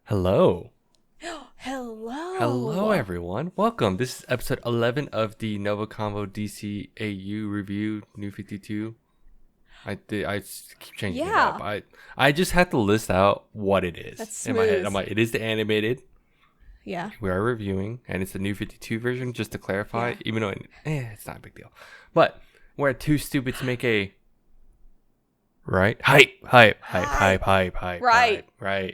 Hello. Hello. Hello, everyone. Welcome. This is episode 11 of the NgoVo Convo DCAU review, New 52. I keep changing it up. I just had to list out what it is. That's in my head. smooth. I'm like, it is the animated. Yeah. We are reviewing, and it's the New 52 version, just to clarify, Yeah. even though it's not a big deal. But we're too stupid to make a... Right? Hype. Right. Right. Hype. Hype. Right.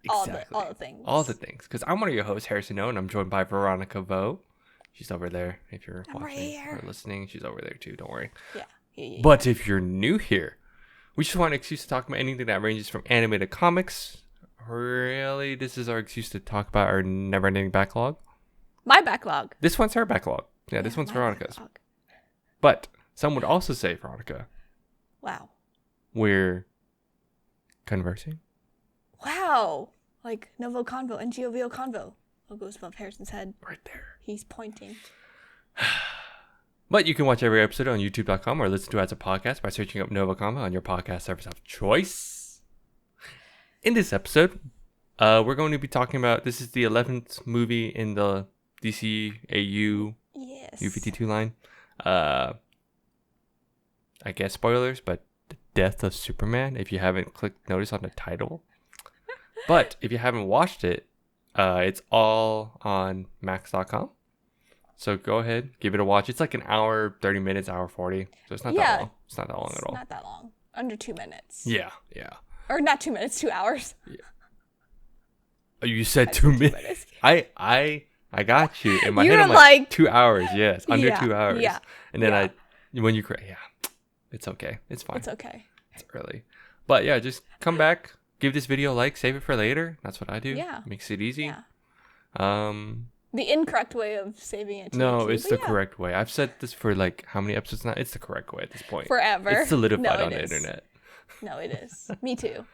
Exactly. All the things. All the things. Because I'm one of your hosts, Harrison O, and I'm joined by NgoVo. She's over there. If you're watching or listening, she's over there too. Don't worry. Yeah. But if you're new here, we just want an excuse to talk about anything that ranges from animated comics. Really, this is our excuse to talk about our never-ending backlog. My backlog. This one's her backlog. Yeah, this one's Veronica's. Backlog. But some would also say, Veronica, Wow. we're conversing. Wow. Like NgoVo Convo, NgoVo Convo. Logo's above Harrison's head. Right there. He's pointing. But you can watch every episode on youtube.com or listen to it as a podcast by searching up NgoVo Convo on your podcast service of choice. In this episode, we're going to be talking about, this is the 11th movie in the DCAU Yes. New 52 line. I guess spoilers, but the death of Superman, if you haven't clicked notice on the title. But if you haven't watched it, it's all on max.com. So go ahead, give it a watch. It's like an hour, 30 minutes, hour 40. So it's not that long. It's not that long at all. Not that long. Under 2 minutes. Yeah. Or not 2 minutes, 2 hours. Oh, you said 2 minutes. I got you. In my You head, were I'm like 2 hours. Yes, under Yeah, 2 hours. yeah, And then yeah. when you it's okay. It's fine. It's okay. It's early. But yeah, just come back, give this video a like, save it for later. That's what I do. Yeah. Makes it easy. Yeah. The incorrect way of saving it. No, TNT, it's but the yeah. correct way. I've said this for like how many episodes now? It's the correct way at this point. Forever. It's solidified No, on it the is. internet. No, it is. Me too.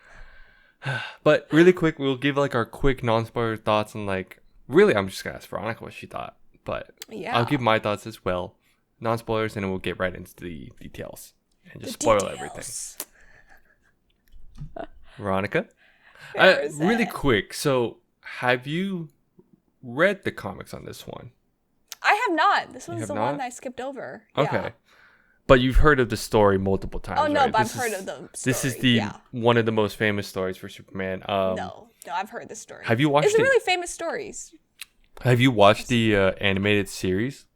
But really quick, we'll give like our quick non-spoiler thoughts on like, really, I'm just gonna ask Veronica what she thought. But Yeah. I'll give my thoughts as well. Non-spoilers, and then we'll get right into the details and just spoil everything. Veronica? Really quick, so have you read the comics on this one? I have not. This was have the not? one I skipped over. Okay. Yeah. But you've heard of the story multiple times, Oh no, right? but I've heard of the story. This is the one of the most famous stories for Superman. No, I've heard the story. Have you watched It's really famous stories. Have you watched the animated series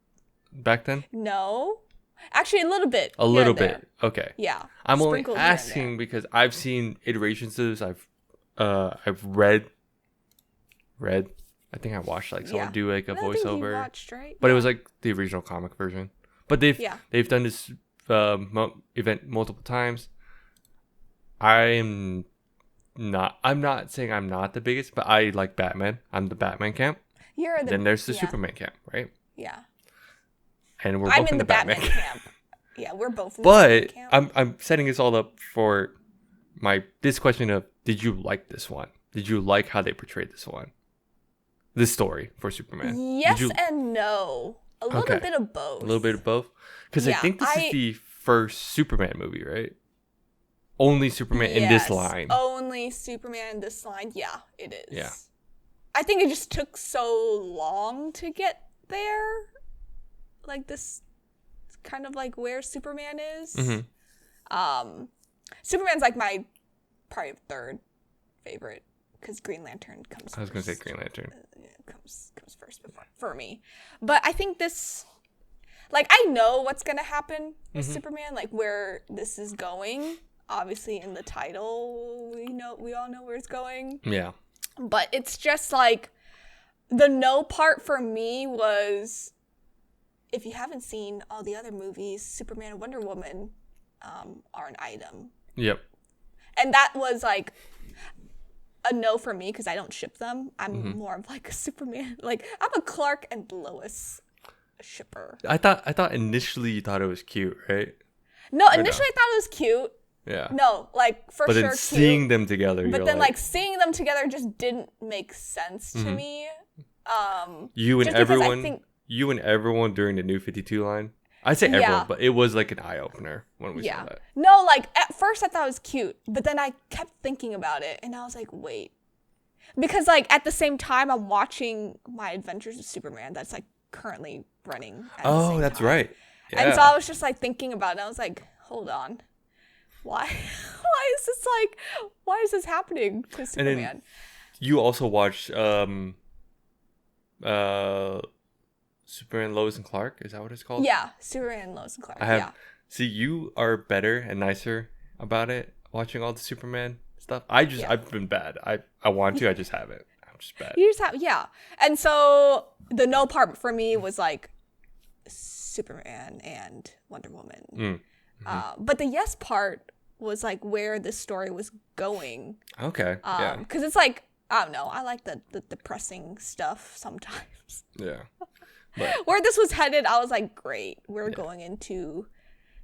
back then? No. Actually, a little bit. A here little and there. bit. Okay. Yeah. I'm only Sprinkled here and asking because I've seen iterations of this. I've read. I think I watched like someone do like a I think you voiceover, watched, right? but it was like the original comic version. But they've done this event multiple times. I'm not saying I'm not the biggest, but I like Batman. I'm the Batman camp. Then there's the Superman camp, right? Yeah. And we're I'm both in the Batman camp. Yeah, we're both in the But Batman camp. I'm setting this all up for this question of, did you like this one? Did you like how they portrayed this story for Superman? Yes and no. A little bit of both. A little bit of both? Because I think this is the first Superman movie, right? Only Superman in this line. Only Superman in this line. Yeah, it is. Yeah. I think it just took so long to get there. Like this kind of like where Superman is. Mm-hmm. Superman's like my probably third favorite because Green Lantern comes I was going to say Green Lantern. comes first for me. But I think this, like, I know what's going to happen with Superman, like where this is going. Obviously in the title, we all know where it's going. Yeah. But it's just like the no part for me was, if you haven't seen all the other movies, Superman and Wonder Woman are an item. Yep. And that was like a no for me because I don't ship them. I'm more of like a Superman. Like, I'm a Clark and Lois shipper. I thought initially you thought it was cute, right? No, initially I thought it was cute. Yeah. No, like for but sure then cute. seeing them together, But you're then like seeing them together just didn't make sense to me. you and just because I everyone think- you and everyone during the New 52 line I'd say everyone, Yeah. but it was like an eye opener when we saw Yeah. that. No, like at first I thought it was cute, but then I kept thinking about it and I was like, wait. Because like at the same time I'm watching My Adventures with Superman that's like currently running at the Oh, same that's time. right. Yeah. And so I was just like thinking about it. I was like, hold on. Why why is this happening to Superman? You also watched Superman Lois and Clark, is that what it's called? Yeah, Superman and Lois and Clark. I have Yeah. See, you are better and nicer about it watching all the Superman stuff. Yeah. I've been bad. I want to, I just haven't. I'm just bad. You just have, yeah. And so the no part for me was like Superman and Wonder Woman. But the yes part was like where the story was going. Okay. Yeah. Because it's like, I don't know, I like the depressing stuff sometimes. Yeah. But Where this was headed, I was like, great. We're going into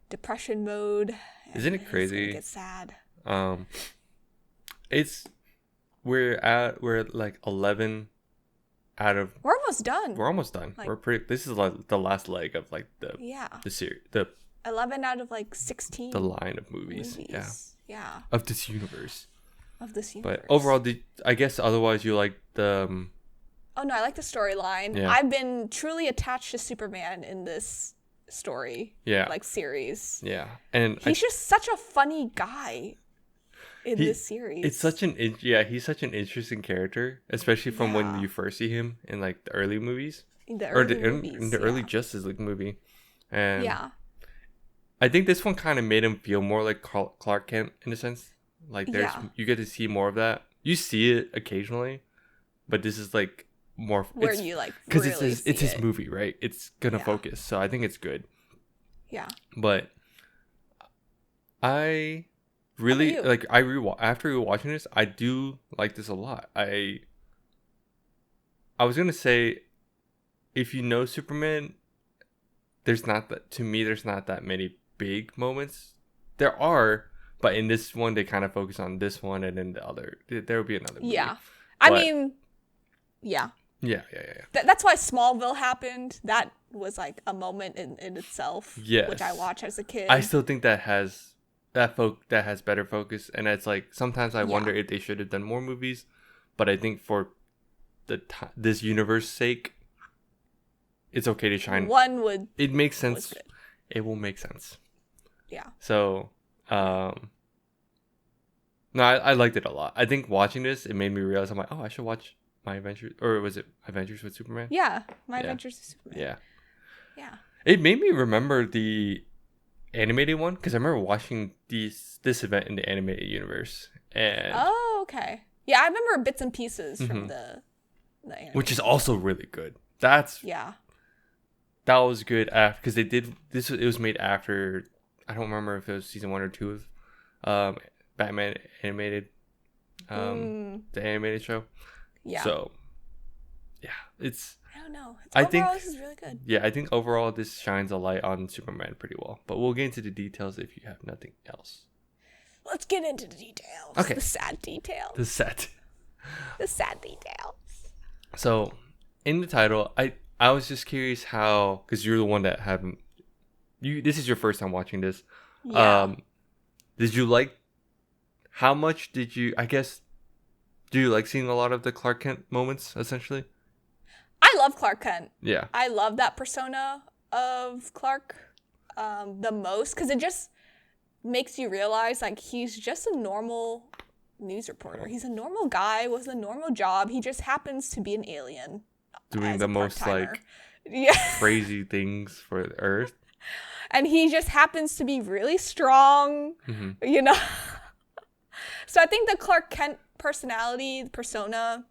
depression mode. Isn't it and crazy? It's gonna get sad. it's we're at like 11 out of We're almost done. we're almost done. Like- We're pretty. This is like the last leg of like Yeah. the series, 11 out of like 16 the line of movies. Yeah. Yeah. Of this universe. Of this universe. But overall, I guess otherwise you like the Oh no, I like the storyline. Yeah. I've been truly attached to Superman in this story. Yeah. Like series. yeah, and He's just such a funny guy in He- this series. he's such an interesting character, especially from when Yeah. you first see him in like the early movies in the or early in movies, the early yeah. Justice League movie, and Yeah. I think this one kind of made him feel more like Clark Kent in a sense. Like Yeah. you get to see more of that. You see it occasionally, but this is like more Where you like because really it's see his it. movie, right? It's gonna Yeah. focus, so I think it's good. Yeah. But I really you? like after rewatching this, I do like this a lot. I was gonna say, if you know Superman, there's not that many big moments. There are, but in this one they kind of focus on this one, and then the other there will be another movie. Yeah. I But- mean, yeah. Yeah. That's why Smallville happened. That was like a moment in itself. Yes. Which I watched as a kid. I still think that has better focus, and it's like sometimes I wonder if they should have done more movies, but I think for this universe sake, it's okay to shine. One would. It makes was sense. good. It will make sense. Yeah. So, no, I liked it a lot. I think watching this, it made me realize I'm like, oh, I should watch My Adventures, or was it Adventures with Superman? Yeah. My Yeah. Adventures with Superman. Yeah. Yeah. It made me remember the animated one because I remember watching this event in the animated universe, and Oh, okay. Yeah, I remember bits and pieces from the which is also really good. That Yeah. was good after because they did this. It was made after. I don't remember if it was season 1 or 2 of Batman animated, the animated show. Yeah. So, yeah, it's. I don't know. I Overall, think- this is really good. Yeah, I think overall this shines a light on Superman pretty well. But we'll get into the details if you have nothing else. Let's get into the details. Okay. The sad details. The set. The sad details. So, in the title, I was just curious how, because you're the one that haven't. This is your first time watching this. Yeah. Did you like? How much did you? I guess. Do you like seeing a lot of the Clark Kent moments? Essentially. I love Clark Kent. Yeah. I love that persona of Clark the most because it just makes you realize like he's just a normal news reporter. He's a normal guy with a normal job. He just happens to be an alien. Doing as the a most part-timer. like Yeah. crazy things for the Earth. And he just happens to be really strong, Mm-hmm. you know? So I think the Clark Kent personality, persona,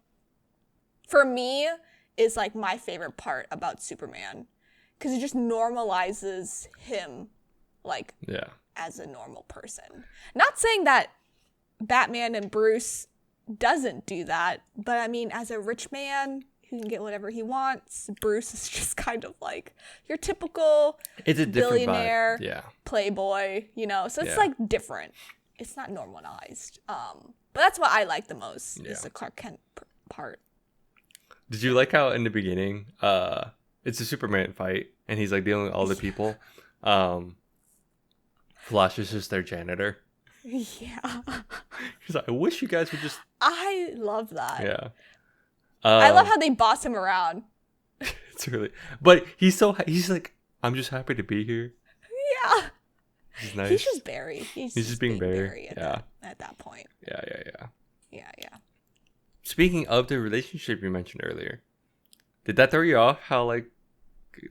for me, is like my favorite part about Superman. Because it just normalizes him, like, Yeah. as a normal person. Not saying that Batman and Bruce doesn't do that, but I mean, as a rich man who can get whatever he wants, Bruce is just kind of like your typical It's a different billionaire vibe. Yeah. playboy, you know? So it's Yeah. like different. It's not normalized. But that's what I like the most is Yeah. the Clark Kent part. Did you like how in the beginning, it's a Superman fight, and he's like dealing with all the people. Flash is just their janitor. Yeah. He's like, I wish you guys would just. I love that. Yeah. I love how they boss him around. It's really, but he's like, I'm just happy to be here. Yeah. He's nice. He's just Barry. He's just being Barry. At that point. Yeah. Yeah. Speaking of the relationship you mentioned earlier, did that throw you off? How like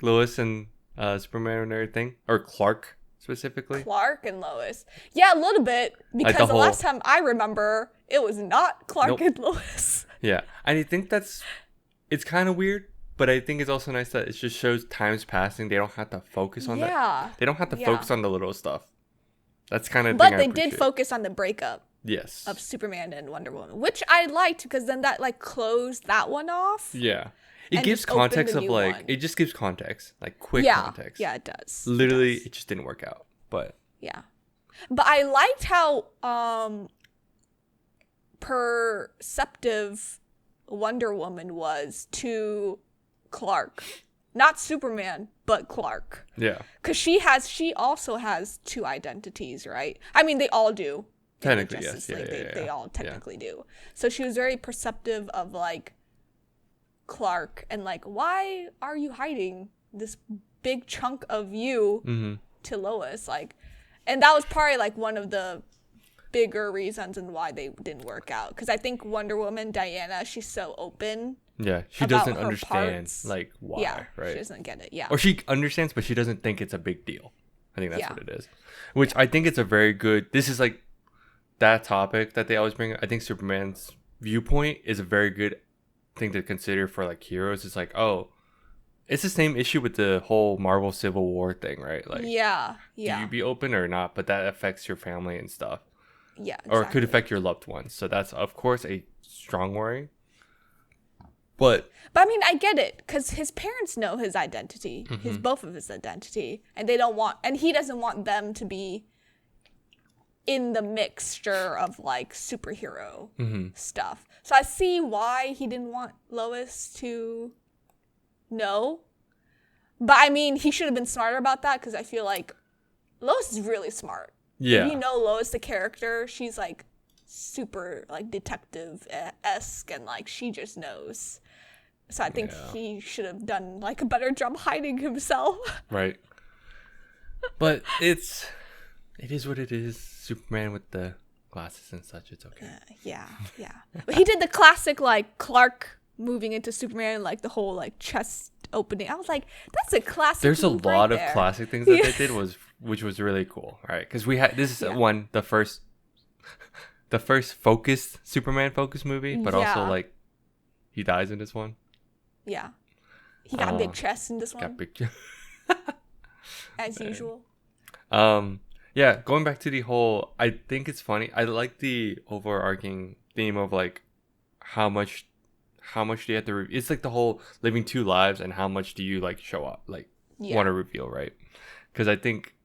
Lois and Superman and everything, or Clark specifically? Clark and Lois. Yeah, a little bit, because Like the last time I remember, it was not Clark and Lois. Yeah, and I think it's kind of weird, but I think it's also nice that it just shows time's passing. They don't have to focus on that. They don't have to focus on the little stuff. That's kind of. But they did focus on the breakup. Yes. Of Superman and Wonder Woman, which I liked, because then that like closed that one off. Yeah. It gives context of like it just gives context, like quick context. Yeah, it does. Literally, it just didn't work out. But yeah. But I liked how perceptive Wonder Woman was to Clark. Not Superman, but Clark. Yeah. Because she also has two identities, right? I mean, they all do. Technically, yes. Yeah, they all technically do. So she was very perceptive of like Clark and like, why are you hiding this big chunk of you to Lois? Like, and that was probably like one of the bigger reasons and why they didn't work out. Because I think Wonder Woman, Diana, she's so open. Yeah, she doesn't understand like why, right? She doesn't get it. Yeah. Or she understands, but she doesn't think it's a big deal. I think that's what it is. Which I think it's a very good. This is like that topic that they always bring. I think Superman's viewpoint is a very good thing to consider for like heroes. It's like, oh, it's the same issue with the whole Marvel Civil War thing, right? Like, yeah. Do you be open or not? But that affects your family and stuff. Yeah. Exactly. Or it could affect your loved ones. So that's of course a strong worry. But I mean, I get it, because his parents know his identity, both of his identity, and he doesn't want them to be in the mixture of like superhero stuff. So I see why he didn't want Lois to know. But I mean, he should have been smarter about that, because I feel like Lois is really smart. yeah. If you know Lois, the character, she's like super like detective-esque, and like she just knows. So I think he should have done like a better job hiding himself. Right. But it is what it is. Superman with the glasses and such, it's okay. Yeah. But he did the classic like Clark moving into Superman, like the whole like chest opening. I was like, that's a classic. There's a move lot right of there. classic things that they did which was really cool. All right, because we had this is the first focused Superman focused movie, but also like he dies in this one. Yeah, he got a big chest in this one. Got big. As usual. Yeah, going back to the whole, I think it's funny. I like the overarching theme of like how much do you have to it's like the whole living two lives, and how much do you like show up, like want to reveal, right? Because I think,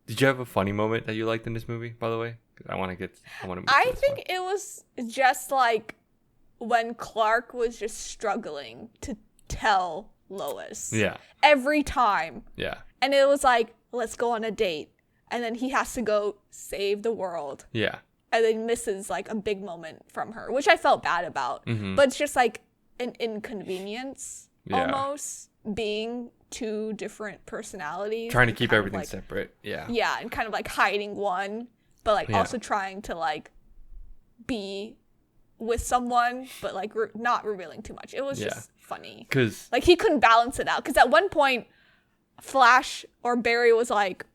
did you have a funny moment that you liked in this movie, by the way? I think it was just like when Clark was just struggling to tell Lois. Yeah. Every time. Yeah. And it was like, let's go on a date. And then he has to go save the world. Yeah. And then misses like a big moment from her, which I felt bad about. But it's just like an inconvenience almost, being two different personalities. Trying to keep everything like, separate. Yeah. Yeah, and kind of like hiding one, but like also trying to like be with someone, but like not revealing too much. It was just funny. Because like he couldn't balance it out. Because at one point, Flash or Barry was like,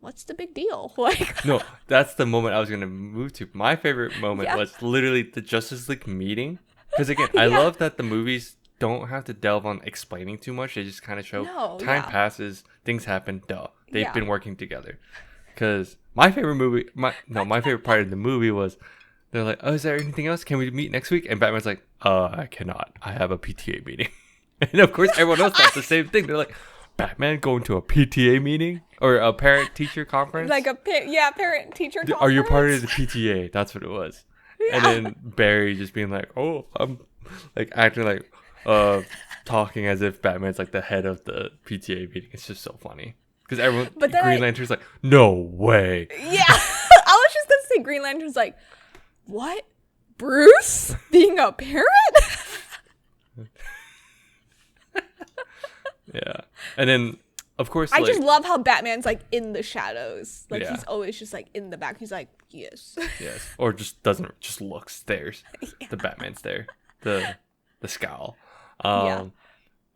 what's the big deal? Like, no, that's the moment I was gonna move to. My favorite moment was literally the Justice League meeting. Because again, I love that the movies don't have to delve on explaining too much. They just kind of show time passes, things happen. They've been working together. Because my favorite part of the movie was they're like, oh, is there anything else? Can we meet next week? And Batman's like, I cannot. I have a PTA meeting. And of course, everyone else does the same thing. They're like, Batman going to a PTA meeting or a parent-teacher conference? Like a parent-teacher conference. Are you part of the PTA? That's what it was. Yeah. And then Barry just being like, oh, I'm like acting like, talking as if Batman's like the head of the PTA meeting. It's just so funny because everyone, But then Green Lantern's like, no way. Yeah. I was just gonna say Green Lantern's like, what? Bruce being a parent? Yeah, and then of course, I like, just love how Batman's like in the shadows. Like Yeah. he's always just like in the back. He's like, yes. yes, or just doesn't just looks stares. The Batman stare, the scowl. Yeah.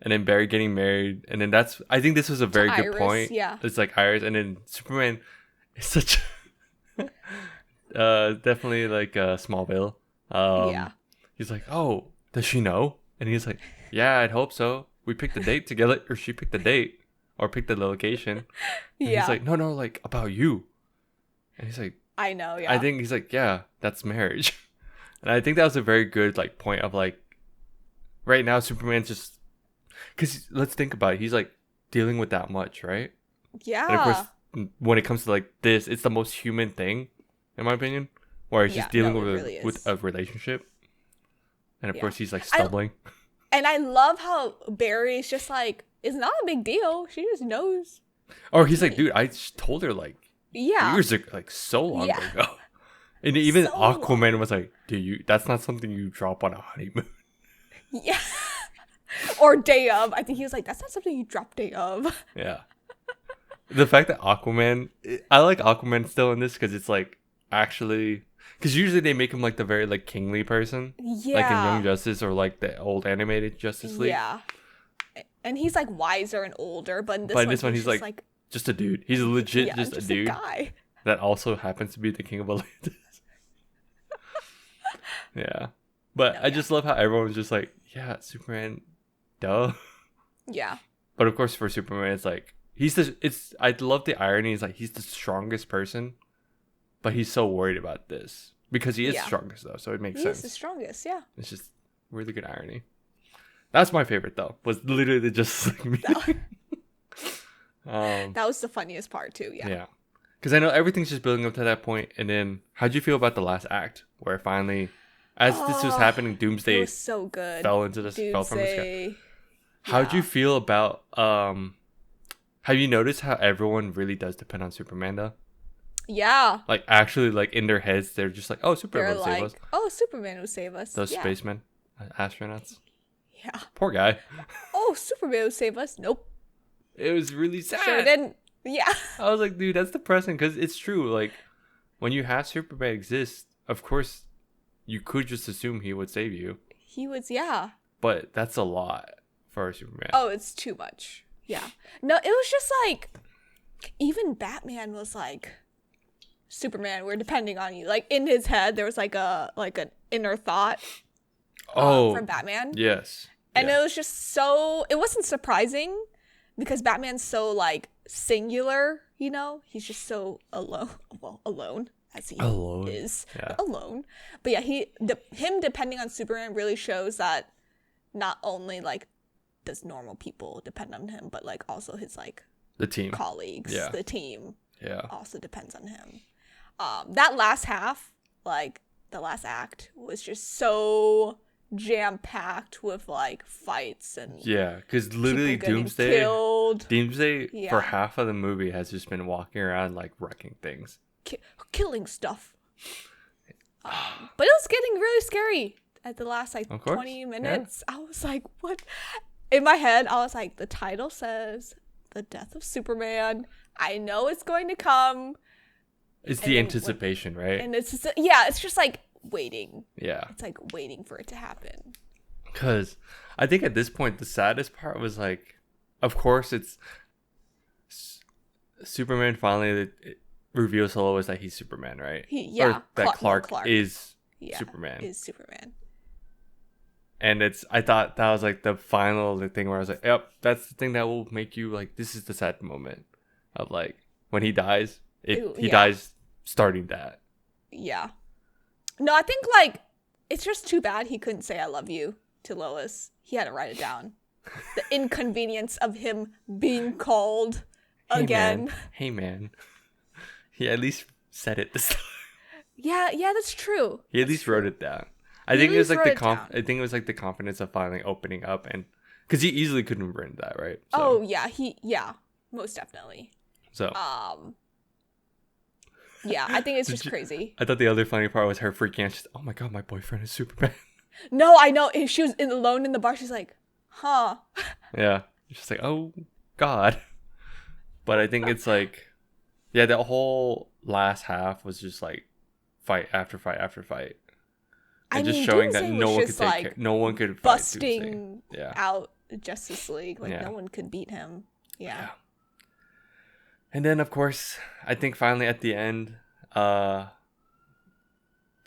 And then Barry getting married, and then I think this was a very good Iris, point. yeah. It's like Iris, and then Superman is such definitely like Smallville. Yeah. He's like, oh, does she know? And he's like, yeah, I'd hope so. We picked a date together, or she picked a date, or picked the location. And Yeah. he's like, no, like about you. And he's like, I know, yeah. I think he's like, yeah, that's marriage. And I think that was a very good like point of like, right now Superman's just, because let's think about it. He's like dealing with that much, right? Yeah. And of course, when it comes to like this, it's the most human thing, in my opinion, where he's just dealing no, it with really with is. a relationship. And of Yeah. course, he's like stumbling. And I love how Barry's just like, it's not a big deal. She just knows. Or he's like, dude, I just told her like Yeah. years ago, like so long Yeah. ago. And even So Aquaman was like, dude, that's not something you drop on a honeymoon. Yeah. Or day of. I think he was like, that's not something you drop day of. Yeah. The fact that Aquaman, I like Aquaman still in this because it's like actually, because usually they make him like the very like kingly person, Yeah. like in Young Justice or like the old animated Justice League. Yeah. And he's like wiser and older, but in this, one, he's just like just a dude. He's legit yeah, just a dude guy. that also happens to be the king of Atlantis. Yeah. But No, I just love how everyone's just like, yeah, Superman, duh. Yeah. But of course, for Superman, it's like I love the irony. It's like he's the strongest person, but he's so worried about this because he is Yeah. the strongest though, so it makes He's sense. the strongest, yeah. It's just really good irony. That's my favorite though. Was literally just like me. That was the funniest part too, yeah. Yeah, because I know everything's just building up to that point, and then how'd you feel about the last act where finally, as this was happening, It Doomsday was so good. fell into this, fell from the sky. Doomsday. How'd you Yeah. feel about have you noticed how everyone really does depend on Superman though? Yeah. Like actually like in their heads they're just like, oh, Superman They're will save like, us. oh, Superman will save us. Those yeah. spacemen, astronauts. Yeah. Poor guy. Oh, Superman will save us. Nope. It was really sad. Sure didn't. Yeah. I was like, dude, that's depressing because it's true. Like when you have Superman exist, of course you could just assume he would save you. He was, yeah. But that's a lot for Superman. Oh, it's too much. Yeah. No, it was just like, even Batman was like, Superman, we're depending on you. Like in his head, there was like an inner thought from Batman. Yes. And Yeah. it was just so, it wasn't surprising because Batman's so like singular, you know? He's just so alone. Well, alone as he Alone. is. Yeah. Alone. But yeah, him depending on Superman really shows that not only like does normal people depend on him, but like also his like The team. colleagues, Yeah. the team Yeah. also depends on him. That last half, like the last act, was just so jam-packed with like fights and Yeah, because literally people getting Doomsday killed, for Yeah. half of the movie has just been walking around like wrecking things. killing stuff. But it was getting really scary at the last like Of course, 20 yeah. minutes. I was like, what? In my head, I was like, the title says the death of Superman. I know it's going to come. It's And the then anticipation, right? And it's just, yeah, it's just like waiting. Yeah, It's like waiting for it to happen. because I think at this point the saddest part was like, of course it's Superman finally reveals to Lois that he's Superman, right? Or that Clark is Yeah, Superman. is Superman. And I thought that was like the final thing where I was like, yep, that's the thing that will make you like, this is the sad moment of like when he dies. He Yeah. dies starting that. Yeah. No, I think like it's just too bad he couldn't say I love you to Lois. He had to write it down. The inconvenience of him being called again. Hey man. He at least said it this time. Yeah, that's true. He at least wrote it down. I think it was like wrote it down. I think it was like the confidence of finally opening up, and because he easily couldn't have written that, right? So, Oh yeah, most definitely. so Yeah, I think it's Did just you- crazy. I thought the other funny part was her freaking out. She's, oh my god, my boyfriend is Superman. No, I know. If she was alone in the bar, she's like, huh. Yeah, she's like, oh god. But I think it's like, yeah, the whole last half was just like fight after fight after fight, and just showing that Doomsday no was one could just, take like, care, no one could fight Doomsday. busting Yeah. out Justice League. Like, Yeah. no one could beat him. Yeah. And then, of course, I think finally at the end,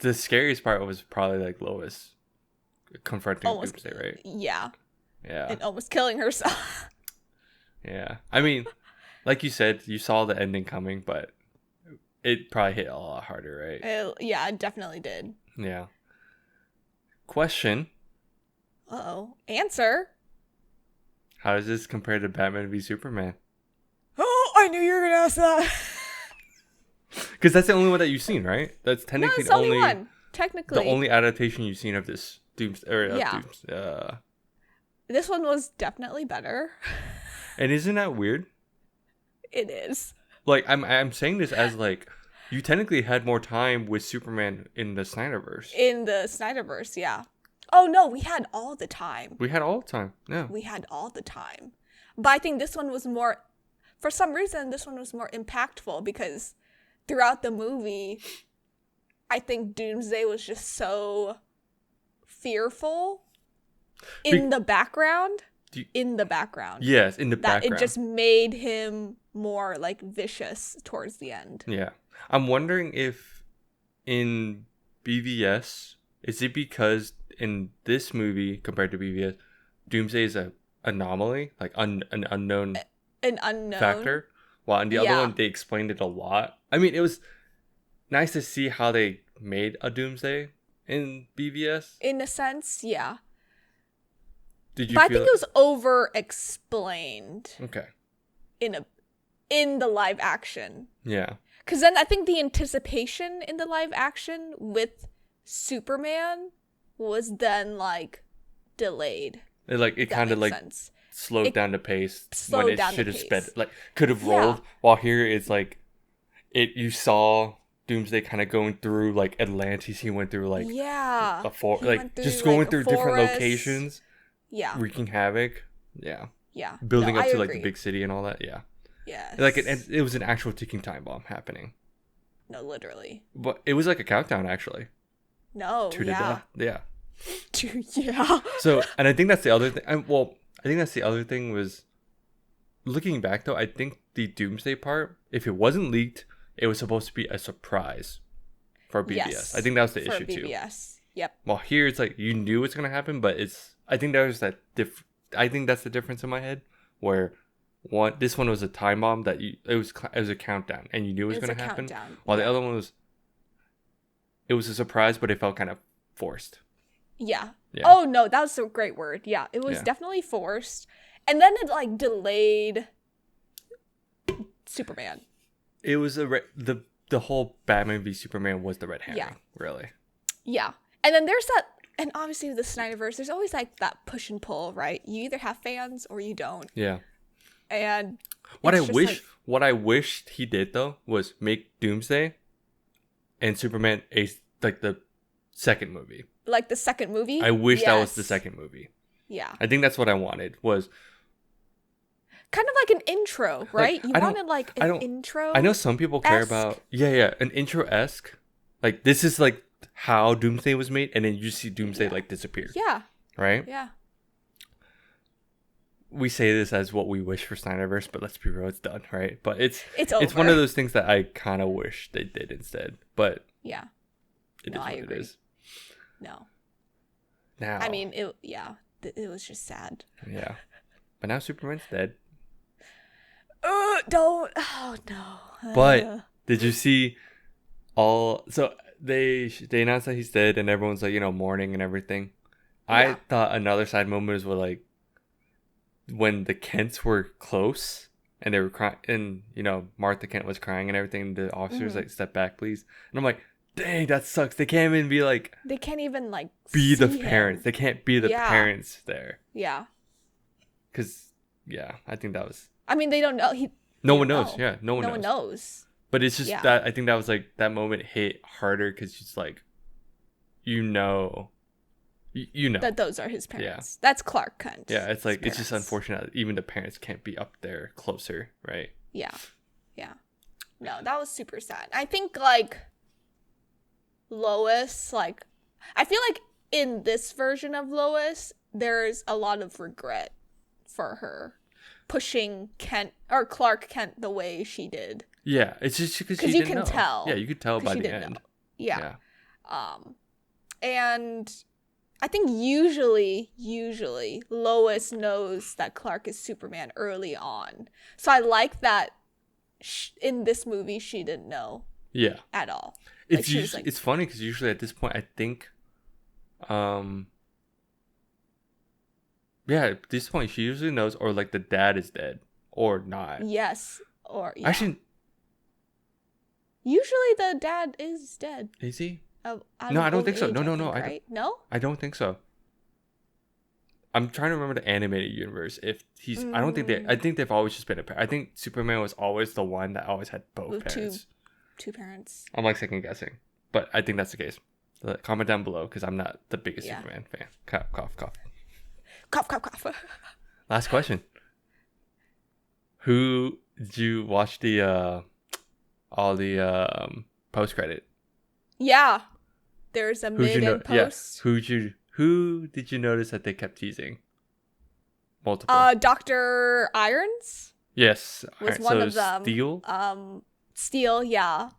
the scariest part was probably like Lois confronting Almost, Doomsday, right? yeah. Yeah. And almost killing herself. Yeah. I mean, like you said, you saw the ending coming, but it probably hit a lot harder, right? Yeah, it definitely did. Yeah. Question: Uh-oh. Answer. how does this compare to Batman v Superman? Oh, I knew you were going to ask that. Because that's the only one that you've seen, right? That's No, technically it's the only one. Technically. the only adaptation you've seen of this Doomsday. Or, Yeah. This one was definitely better. And isn't that weird? It is. Like, I'm saying this as like, you technically had more time with Superman in the Snyderverse. In the Snyderverse, yeah. Oh, no, we had all the time. We had all the time. Yeah. We had all the time. But I think this one was more, for some reason, this one was more impactful because throughout the movie, I think Doomsday was just so fearful in the background. In the background. Yes, in the That background. it just made him more like vicious towards the end. Yeah. I'm wondering if in BVS, is it because in this movie compared to BVS, Doomsday is a anomaly, like an unknown An unknown factor, while in the other one they explained it a lot. I mean, it was nice to see how they made a Doomsday in BVS. in a sense, yeah. Did you But I feel think it was over explained okay? in the live action. Yeah. Because then I think the anticipation in the live action with Superman was then like delayed. It kind of like sense. slowed down the pace slowed when it down the should have pace. sped, like could have Yeah. rolled. While here it's like you saw Doomsday kind of going through like Atlantis. He went through like Yeah. a He like went through, just going like, a through different forest. locations, Yeah. wreaking havoc. Yeah, Yeah. building No, up I to like the agree. big city and all that. Yeah, Yes. like it was an actual ticking time bomb happening, No, literally. but it was like a countdown actually No. to the yeah. death. Yeah. Yeah. So, and I think that's the other thing. I think that's the other thing was looking back though. I think the Doomsday part, if it wasn't leaked, it was supposed to be a surprise for BBS. Yes. I think that was the For issue too. BBS. Yep. Well, here it's like you knew it's gonna happen, but I think there's that I think that's the difference in my head, where this one was a time bomb that it was a countdown and you knew it was gonna happen, Countdown. while yeah. the other one it was a surprise, but it felt kind of forced. Yeah. Yeah. Oh no, that was a great word. Yeah, it was Yeah. definitely forced, and then it like delayed Superman. It was the whole Batman v Superman was the red herring, Yeah. really. Yeah, and then there's that, and obviously with the Snyderverse, there's always like that push and pull, right? You either have fans or you don't, Yeah. and What it's just, what I wished he did though was make Doomsday and Superman like the second movie. like the second movie. I wish that was the Yes. second movie. Yeah, I think that's what I wanted was. kind of like an intro, right? You I don't- wanted like I an don't- intro. I know some people care Esque. about an intro-esque. Like this is like how Doomsday was made, and then you see Doomsday Yeah. like disappear. Yeah, Right? yeah. We say this as what we wish for Snyderverse, but let's be real, it's done, right? But it's It's one over. of those things that I kind of wish they did instead. But Yeah. it No, is I what agree. it is. No. Now, I mean, it was just sad. yeah. But now Superman's dead. Don't. Oh no. But did you see so they announced that he's dead and everyone's like, mourning and everything. I Yeah. thought another side moment was like when the Kents were close and they were crying, and Martha Kent was crying and everything, and the officers Mhm. like, step back please. And I'm like, Dang, that sucks. They can't even be like They can't even like be the see parents. him. They can't be the Yeah. parents there. Yeah. Cause yeah, I think that was I mean, they don't know. no they one don't knows. know. Yeah, no one No knows. one knows. But it's just Yeah. that I think that was like that moment hit harder because it's like, you know, you know. That those are his parents. That's Clark Kent. Yeah, it's like it's just parents. unfortunate that even the parents can't be up there closer, right? Yeah. Yeah. No, that was super sad. I think like Lois, like I feel like in this version of Lois, there's a lot of regret for her pushing Kent or Clark Kent the way she did. Yeah, it's just because she you didn't can know. tell. Yeah, you could tell 'Cause by she the didn't end. know. Yeah. And I think usually Lois knows that Clark is Superman early on. So I like that in this movie she didn't know Yeah. at all. It's Like, she was like, it's funny because usually at this point I think, yeah, at this point she usually knows, or like the dad is dead or not. yes, or yeah. Actually, Usually the dad is dead. is he? Out No, of I don't old think so. age, No, I no, think, no, I right? No? I don't think so. I'm trying to remember the animated universe. If he's, I don't think they. I think they've always just been a pair. I think Superman was always the one that always had both With parents. two parents. I'm like second guessing, but I think that's the case. Comment down below because I'm not the biggest Yeah. Superman fan. Cough, cough, cough. Cough, cough, cough. Last question. Who did you watch the all the post credit? Yeah. There's a mid and post. Yeah. Who did you notice that they kept teasing? Multiple. Dr. Irons yes. was Alright, one so of them. Steel. Steel, yeah.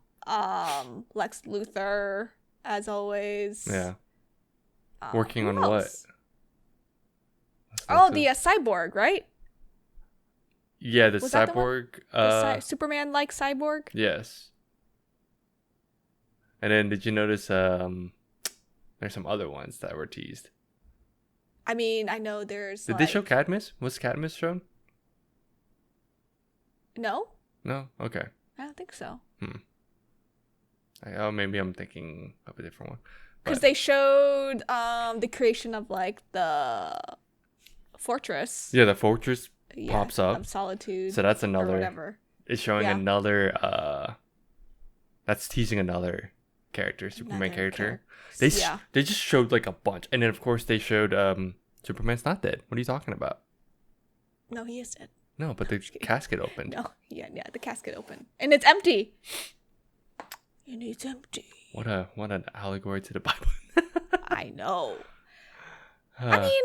Lex Luthor, as always. Yeah. Working on who what? else? Oh, the cyborg, right? Yeah, the Was that the one? cyborg. The Superman-like cyborg. Yes. And then did you notice there's some other ones that were teased? I mean, I know there's. Did they show Cadmus? Was Cadmus shown? No, No? Okay. I don't think so. Oh, maybe I'm thinking of a different one. Because But- they showed the creation of like the fortress. Yeah, the fortress pops up. Of Solitude. So that's or another. whatever. It's showing Yeah. another. That's teasing another character, Superman Another character. Yeah. They just showed like a bunch, and then of course they showed Superman's not dead. What are you talking about? No, he is dead. No, but the just kidding. casket opened. No, yeah, the casket open and it's empty. And it's empty. What an allegory to the Bible. I know. I mean,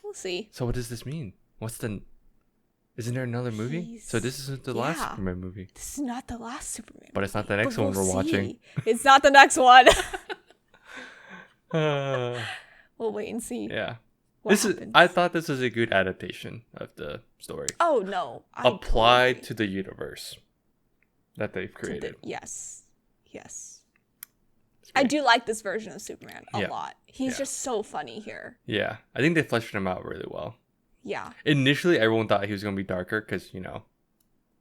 we'll see. So what does this mean? Isn't there another movie? So this isn't the last Yeah. Superman movie. This is not the last Superman. But it's not the movie, next but one we're we'll watching. see. It's not the next one. Uh, We'll wait and see. yeah. What happens. I thought this was a good adaptation of the story. Oh no! I Applied totally to the universe that they've agree. created. Yes. It's I great. do like this version of Superman a Yeah. lot. He's Yeah. just so funny here. Yeah, I think they fleshed him out really well. Yeah. Initially, everyone thought he was gonna be darker because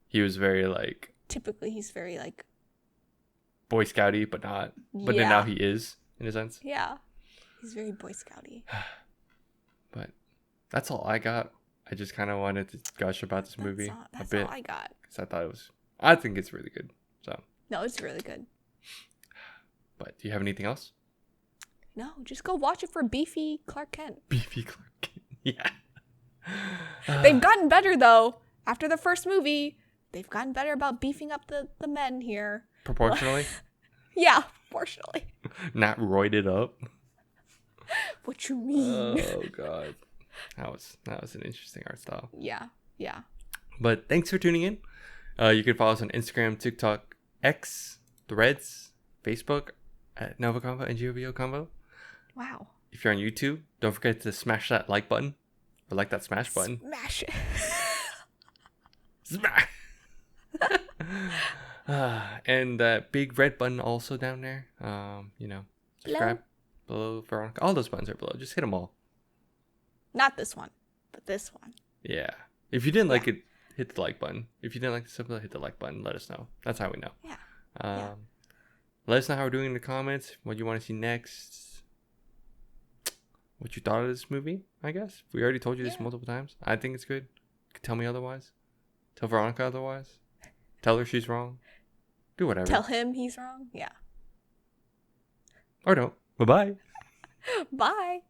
he was very like Typically, he's very like. Boy Scouty, but not. But then now Yeah. he is in a sense. Yeah. He's very Boy Scouty. But that's all I got. I just kind of wanted to gush about this movie That's a bit all I got. because I think it's really good. So, No, it's really good. but do you have anything else? No, just go watch it for beefy Clark Kent. Beefy Clark Kent. Yeah. They've gotten better though. After the first movie, they've gotten better about beefing up the men here. Proportionally, Yeah, fortunately. not roided up. What you mean? Oh god, that was an interesting art style. Yeah. But thanks for tuning in. You can follow us on Instagram, TikTok, X, Threads, Facebook at NgoVo Convo and NgoVo Convo. Wow. If you're on YouTube, don't forget to smash that like button or like that smash button. Smash it. Smash. And that big red button also down there. Subscribe below Veronica. All those buttons are below. Just hit them all. Not this one, but this one. Yeah. If you didn't like it, hit the like button. If you didn't like the simple, hit the like button. Let us know. That's how we know. Yeah. Let us know how we're doing in the comments. What you want to see next. What you thought of this movie, I guess. We already told you this multiple times. I think it's good. Tell me otherwise. Tell Veronica otherwise. Tell her she's wrong. Do whatever. Tell him he's wrong. Yeah. Or don't. Bye-bye. Bye.